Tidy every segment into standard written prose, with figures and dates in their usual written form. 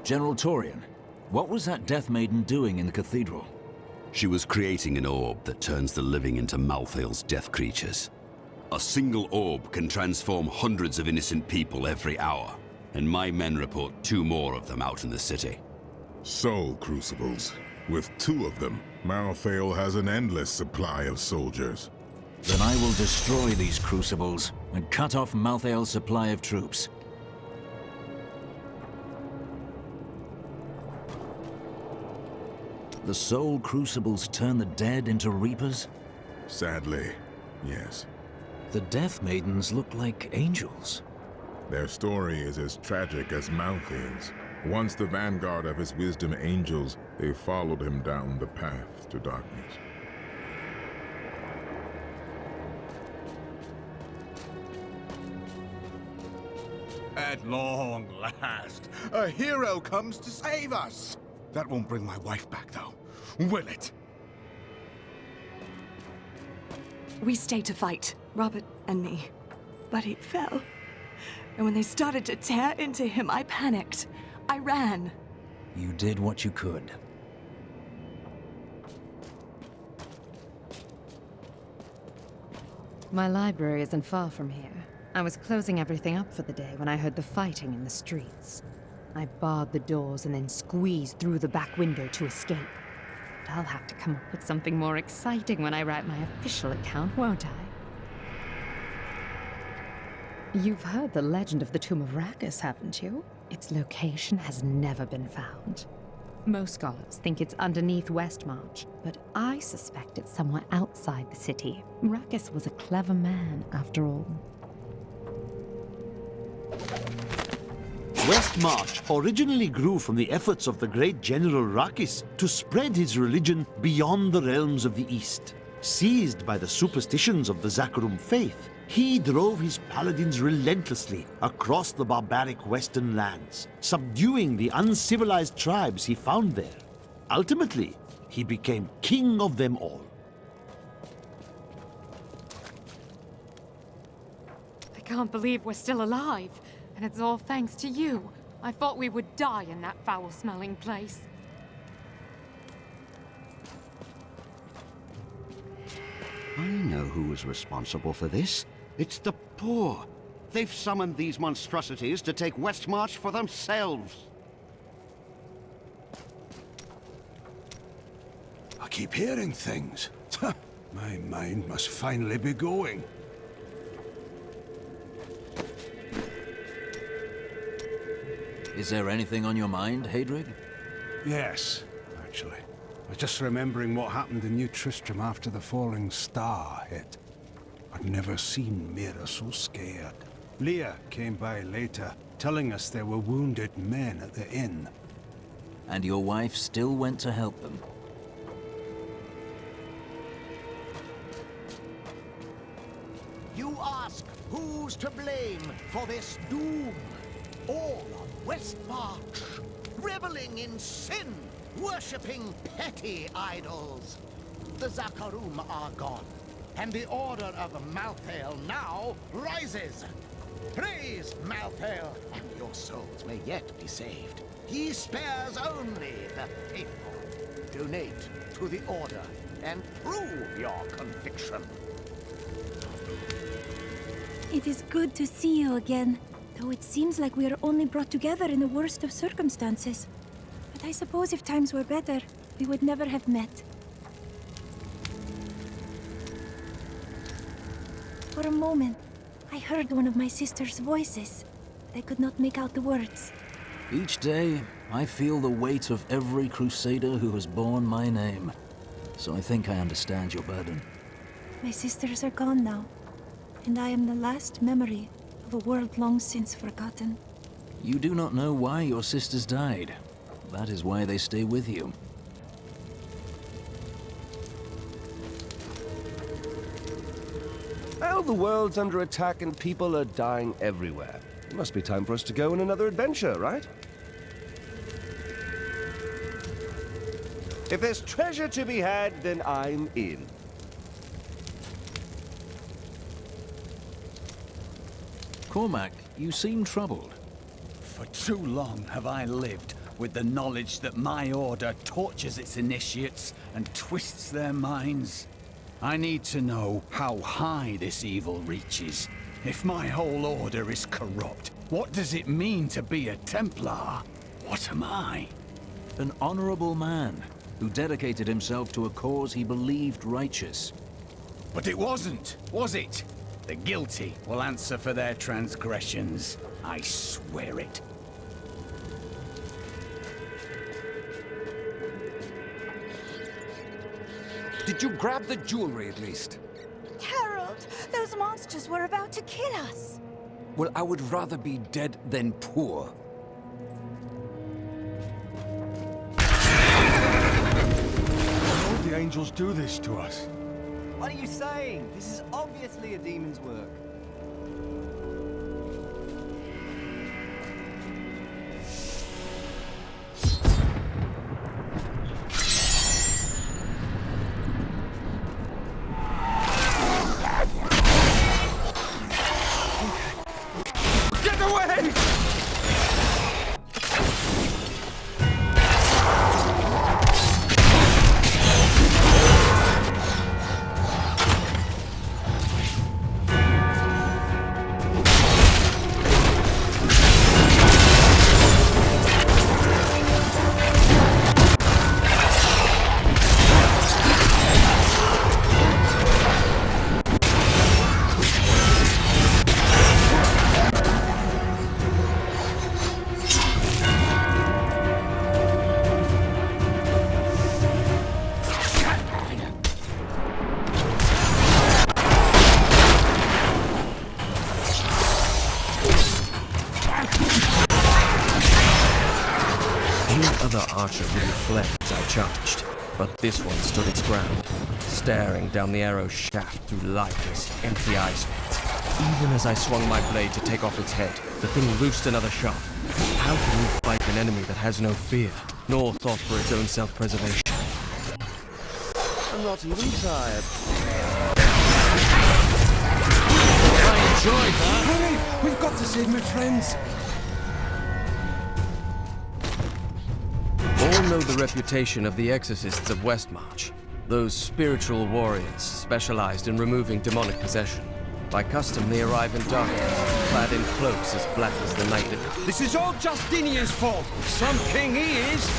General Torian, what was that Death Maiden doing in the cathedral? She was creating an orb that turns the living into Malthael's death creatures. A single orb can transform hundreds of innocent people every hour, and my men report 2 more of them out in the city. Soul crucibles. With 2 of them, Malthael has an endless supply of soldiers. Then I will destroy these crucibles and cut off Malthael's supply of troops. The soul crucibles turn the dead into reapers? Sadly, yes. The Death Maidens look like angels. Their story is as tragic as Malthael's. Once the vanguard of his wisdom angels, they followed him down the path to darkness. At long last, a hero comes to save us. That won't bring my wife back, though, will it? We stayed to fight, Robert and me. But he fell. And when they started to tear into him, I panicked. I ran. You did what you could. My library isn't far from here. I was closing everything up for the day when I heard the fighting in the streets. I barred the doors and then squeezed through the back window to escape. But I'll have to come up with something more exciting when I write my official account, won't I? You've heard the legend of the Tomb of Rakus, haven't you? Its location has never been found. Most scholars think it's underneath Westmarch, but I suspect it's somewhere outside the city. Rakus was a clever man, after all. Westmarch originally grew from the efforts of the great General Rakis to spread his religion beyond the realms of the East. Seized by the superstitions of the Zakarum faith, he drove his paladins relentlessly across the barbaric western lands, subduing the uncivilized tribes he found there. Ultimately, he became king of them all. I can't believe we're still alive. And it's all thanks to you. I thought we would die in that foul-smelling place. I know who is responsible for this. It's the poor. They've summoned these monstrosities to take Westmarch for themselves. I keep hearing things. My mind must finally be going. Is there anything on your mind, Hadrig? Yes, actually. I was just remembering what happened in New Tristram after the falling star hit. I'd never seen Mira so scared. Leah came by later, telling us there were wounded men at the inn. And your wife still went to help them? You ask who's to blame for this doom? All of Westmarch, reveling in sin, worshipping petty idols. The Zakarum are gone, and the Order of Malthael now rises. Praise Malthael, and your souls may yet be saved. He spares only the faithful. Donate to the Order and prove your conviction. It is good to see you again. Though it seems like we are only brought together in the worst of circumstances. But I suppose if times were better, we would never have met. For a moment, I heard one of my sister's voices, but I could not make out the words. Each day, I feel the weight of every Crusader who has borne my name. So I think I understand your burden. My sisters are gone now, and I am the last memory of a world long since forgotten. You do not know why your sisters died. That is why they stay with you. Well, the world's under attack and people are dying everywhere. It must be time for us to go on another adventure, right? If there's treasure to be had, then I'm in. Cormac, you seem troubled. For too long have I lived with the knowledge that my order tortures its initiates and twists their minds. I need to know how high this evil reaches. If my whole order is corrupt, what does it mean to be a Templar? What am I? An honorable man who dedicated himself to a cause he believed righteous. But it wasn't, was it? The guilty will answer for their transgressions. I swear it. Did you grab the jewelry at least? Harold, those monsters were about to kill us. Well, I would rather be dead than poor. Why would the angels do this to us? What are you saying? This is obviously a demon's work. Get away! other archer would have fled as I charged, but this one stood its ground, staring down the arrow's shaft through lifeless, empty eye sockets. Even as I swung my blade to take off its head, the thing loosed another shot. How can you fight an enemy that has no fear, nor thought for its own self-preservation? I'm not even tired. I enjoyed that. Hurry! We've got to save my friends! All know the reputation of the exorcists of Westmarch. Those spiritual warriors specialized in removing demonic possession. By custom, they arrive in darkness, clad in cloaks as black as the night. This is all Justinian's fault! Some king he is!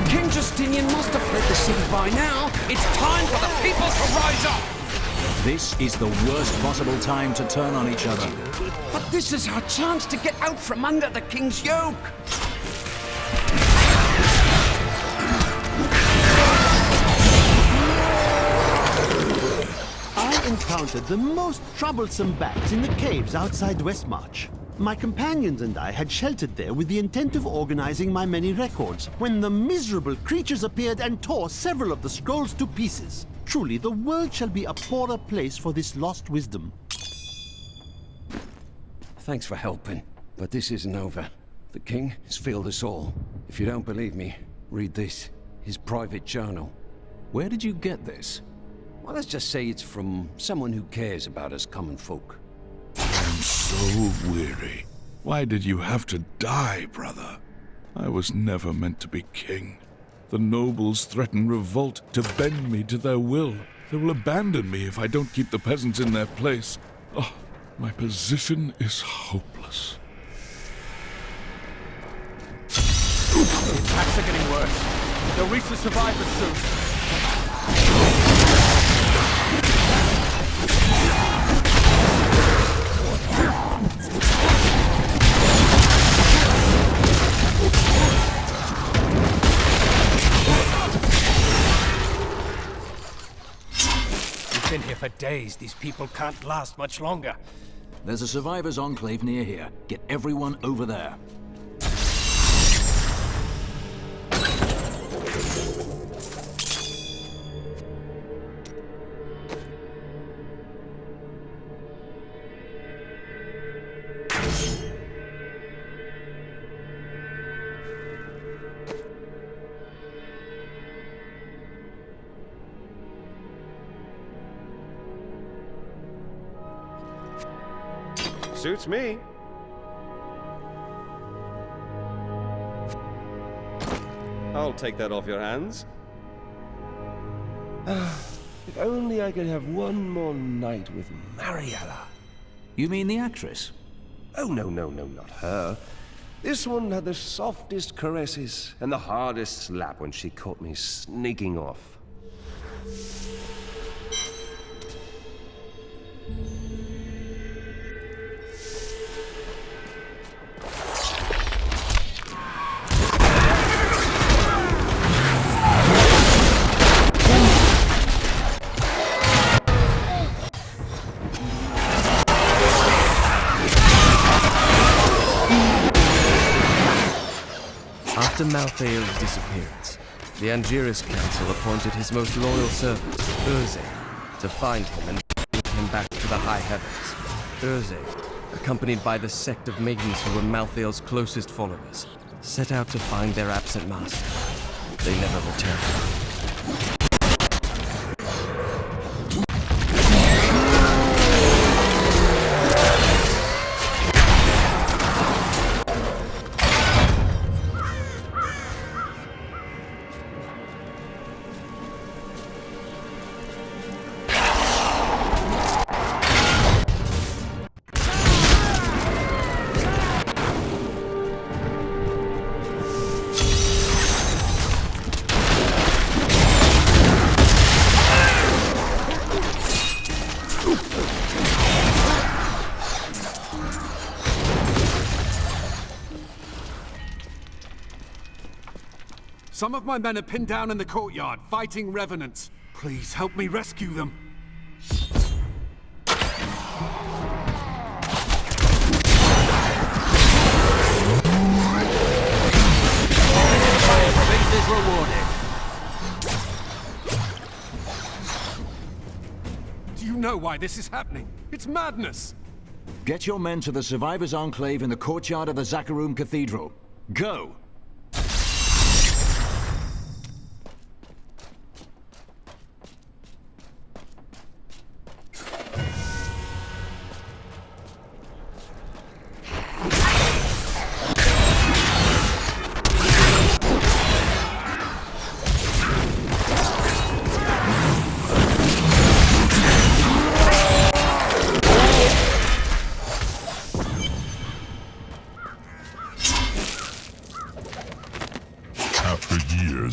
King Justinian must have fled the city by now. It's time for the people to rise up! This is the worst possible time to turn on each other. But this is our chance to get out from under the king's yoke! I encountered the most troublesome bats in the caves outside Westmarch. My companions and I had sheltered there with the intent of organizing my many records, when the miserable creatures appeared and tore several of the scrolls to pieces. Truly, the world shall be a poorer place for this lost wisdom. Thanks for helping, but this isn't over. The king has failed us all. If you don't believe me, read this. His private journal. Where did you get this? Well, let's just say it's from someone who cares about us common folk. I'm so weary. Why did you have to die, brother? I was never meant to be king. The nobles threaten revolt to bend me to their will. They will abandon me if I don't keep the peasants in their place. Oh, my position is hopeless. The attacks are getting worse. They'll reach the survivors soon. We've been here for days. These people can't last much longer. There's a survivors' enclave near here. Get everyone over there. Suits me. I'll take that off your hands. If only I could have one more night with Mariella. You mean the actress? Oh, no, not her. This one had the softest caresses and the hardest slap when she caught me sneaking off. After Malthael's disappearance, the Angiris Council appointed his most loyal servant, Urze, to find him and bring him back to the high heavens. Urze, accompanied by the sect of maidens who were Malthael's closest followers, set out to find their absent master. They never returned. Some of my men are pinned down in the courtyard, fighting revenants. Please help me rescue them. Is rewarded. Do you know why this is happening? It's madness! Get your men to the Survivors' Enclave in the courtyard of the Zakharum Cathedral. Go!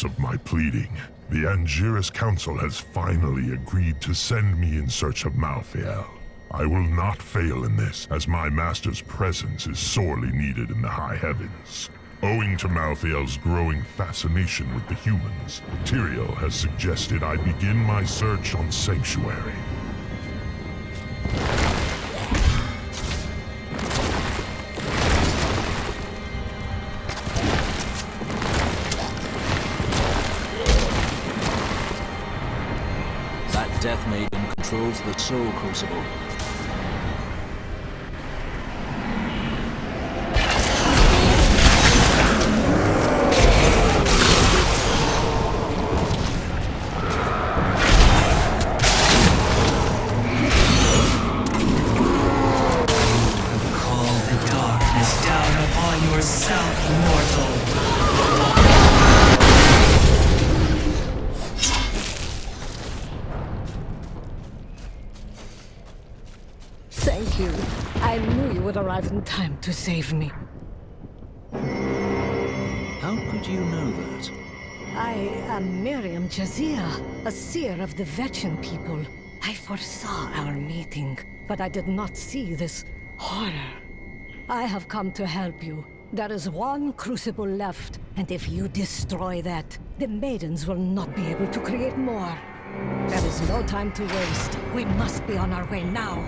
Of my pleading, the Angiris Council has finally agreed to send me in search of Malthael. I will not fail in this, as my master's presence is sorely needed in the high heavens. Owing to Malthael's growing fascination with the humans, Tyrael has suggested I begin my search on Sanctuary. Death Maiden controls the Soul Crucible. Call the darkness down upon yourself, mortal. Thank you. I knew you would arrive in time to save me. How could you know that? I am Miriam Jazia, a seer of the Vetchin people. I foresaw our meeting, but I did not see this horror. I have come to help you. There is one crucible left, and if you destroy that, the maidens will not be able to create more. There is no time to waste. We must be on our way now.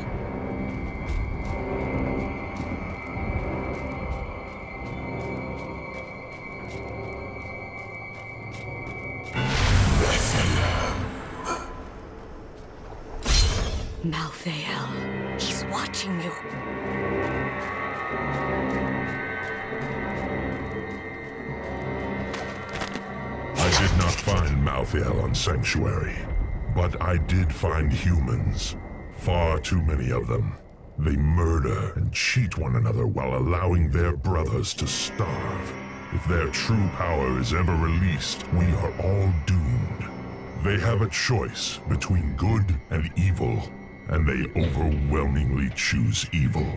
Malthael, he's watching you. I did not find Malthael on Sanctuary, but I did find humans. Far too many of them. They murder and cheat one another while allowing their brothers to starve. If their true power is ever released, we are all doomed. They have a choice between good and evil, and they overwhelmingly choose evil.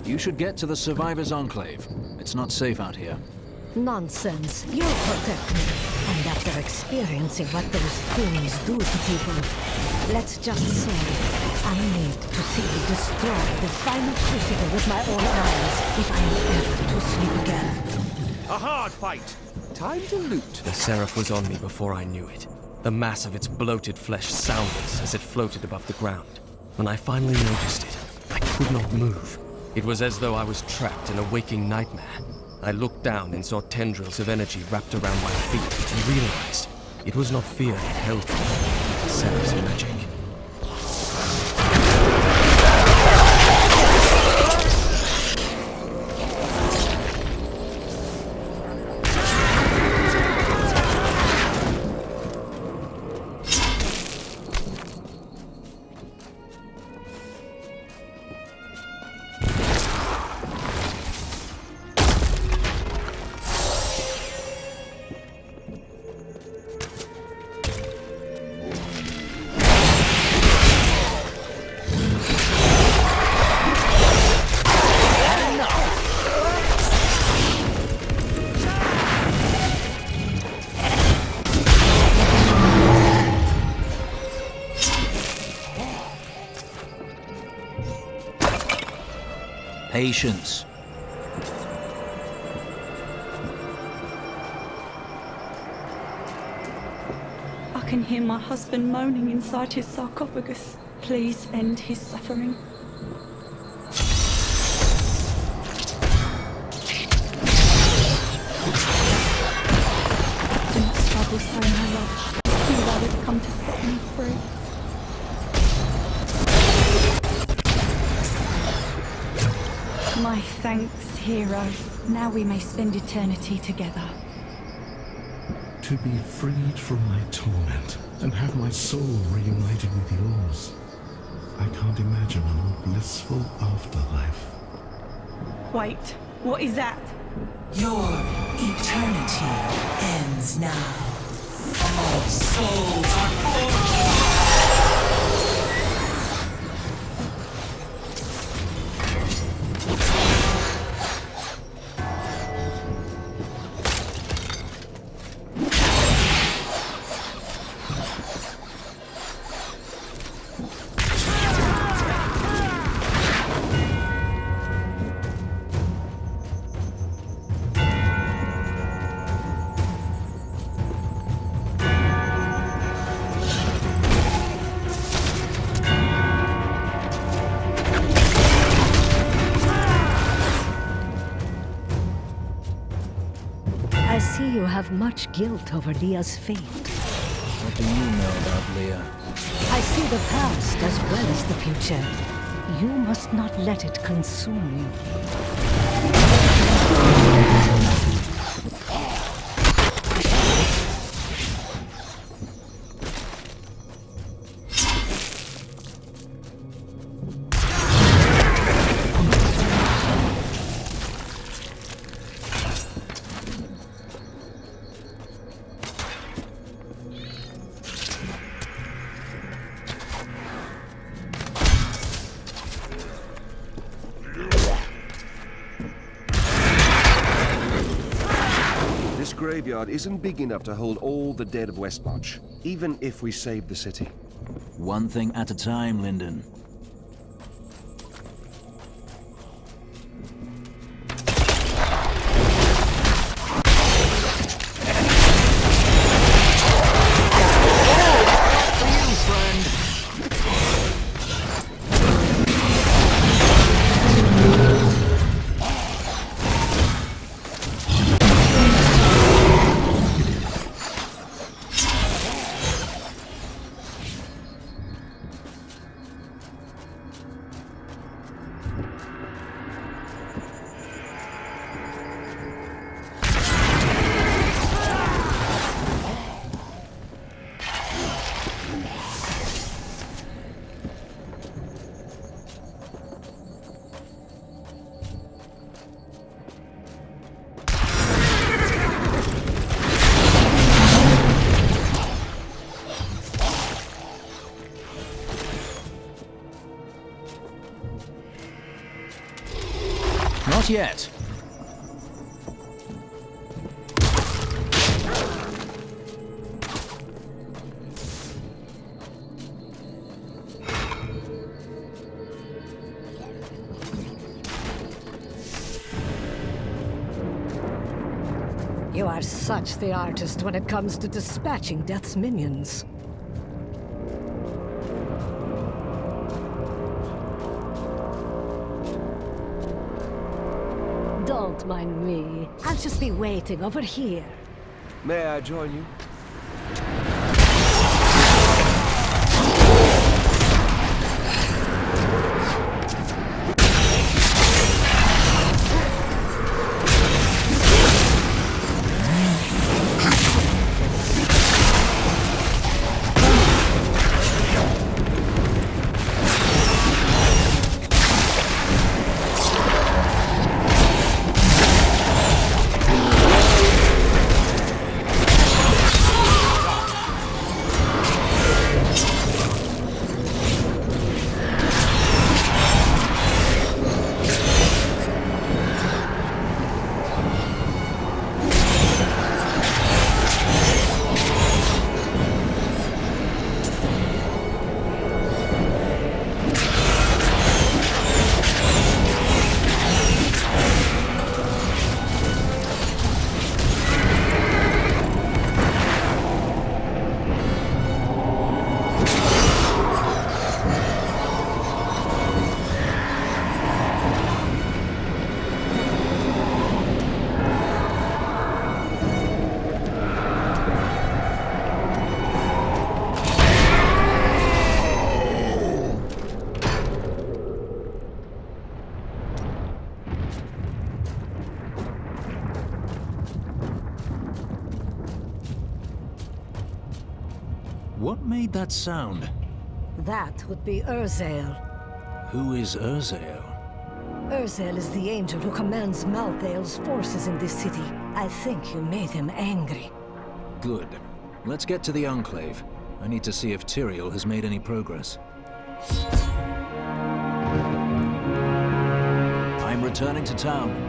You should get to the Survivors' Enclave. It's not safe out here. Nonsense. You'll protect me. And after experiencing what those things do to people, let's just say I need to see you destroy the final Crusader with my own eyes if I am ever to sleep again. A hard fight! Time to loot. The Seraph was on me before I knew it. The mass of its bloated flesh soundless as it floated above the ground. When I finally noticed it, I could not move. It was as though I was trapped in a waking nightmare. I looked down and saw tendrils of energy wrapped around my feet and realized it was not fear that held me, but Seraph's magic. Patience. I can hear my husband moaning inside his sarcophagus. Please end his suffering. Do not struggle so, my love. The hero has come to set me free. My thanks, hero. Now we may spend eternity together. To be freed from my torment and have my soul reunited with yours. I can't imagine a more blissful afterlife. Wait, what is that? Your eternity ends now. All souls are forged. I see you have much guilt over Leah's fate. What do you know about Leah? I see the past as well as the future. You must not let it consume you. Graveyard isn't big enough to hold all the dead of Westmarch, even if we save the city. One thing at a time, Lyndon. Not yet. You are such the artist when it comes to dispatching Death's minions. Don't mind me. I'll just be waiting over here. May I join you? What made that sound? That would be Urzael. Who is Urzael? Urzael is the angel who commands Malthael's forces in this city. I think you made him angry. Good. Let's get to the Enclave. I need to see if Tyrael has made any progress. I'm returning to town.